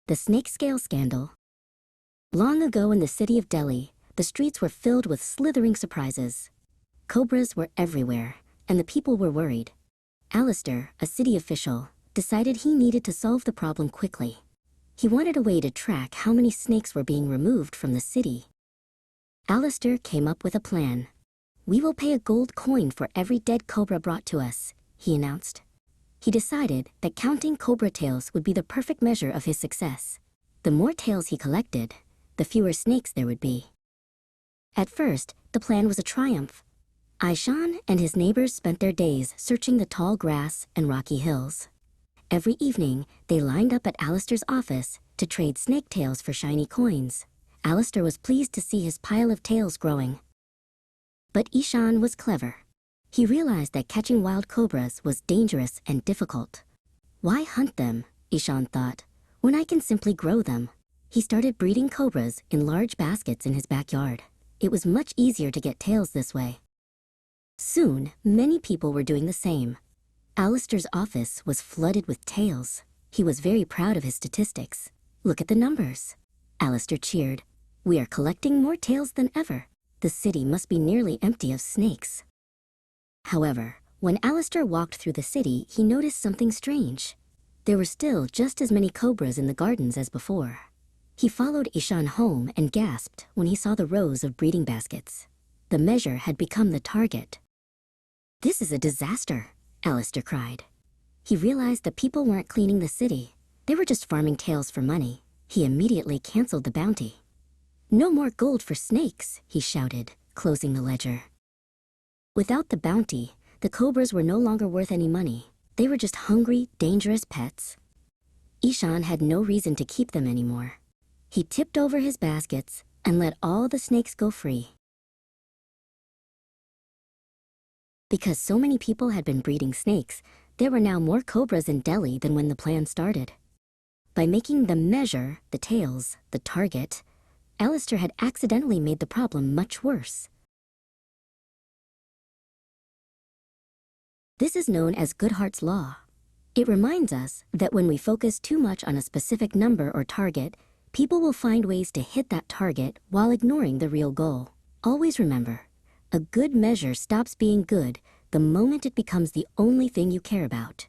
The snake scale scandal. Long ago in the city of Delhi, the streets were filled with slithering surprises. Cobras were everywhere, and the people were worried. Alistair, a city official, decided he needed to solve the problem quickly. He wanted a way to track how many snakes were being removed from the city. Alistair came up with a plan. "We will pay a gold coin for every dead cobra brought to us," he announced. He decided that counting cobra tails would be the perfect measure of his success. The more tails he collected, the fewer snakes there would be. At first, the plan was a triumph. Ishan and his neighbors spent their days searching the tall grass and rocky hills. Every evening, they lined up at Alistair's office to trade snake tails for shiny coins. Alistair was pleased to see his pile of tails growing. But Ishan was clever. He realized that catching wild cobras was dangerous and difficult. "Why hunt them?" Ishan thought, "when I can simply grow them?" He started breeding cobras in large baskets in his backyard. It was much easier to get tails this way. Soon, many people were doing the same. Alistair's office was flooded with tails. He was very proud of his statistics. "Look at the numbers." Alistair cheered. "We are collecting more tails than ever. The city must be nearly empty of snakes." However, when Alistair walked through the city, he noticed something strange. There were still just as many cobras in the gardens as before. He followed Ishan home and gasped when he saw the rows of breeding baskets. The measure had become the target. "This is a disaster," Alistair cried. He realized that people weren't cleaning the city. They were just farming tails for money. He immediately canceled the bounty. "No more gold for snakes," he shouted, closing the ledger. Without the bounty, the cobras were no longer worth any money. They were just hungry, dangerous pets. Ishan had no reason to keep them anymore. He tipped over his baskets and let all the snakes go free. Because so many people had been breeding snakes, there were now more cobras in Delhi than when the plan started. By making the measure, the tails, the target, Alistair had accidentally made the problem much worse. This is known as Goodhart's law. It reminds us that when we focus too much on a specific number or target, people will find ways to hit that target while ignoring the real goal. Always remember, a good measure stops being good the moment it becomes the only thing you care about.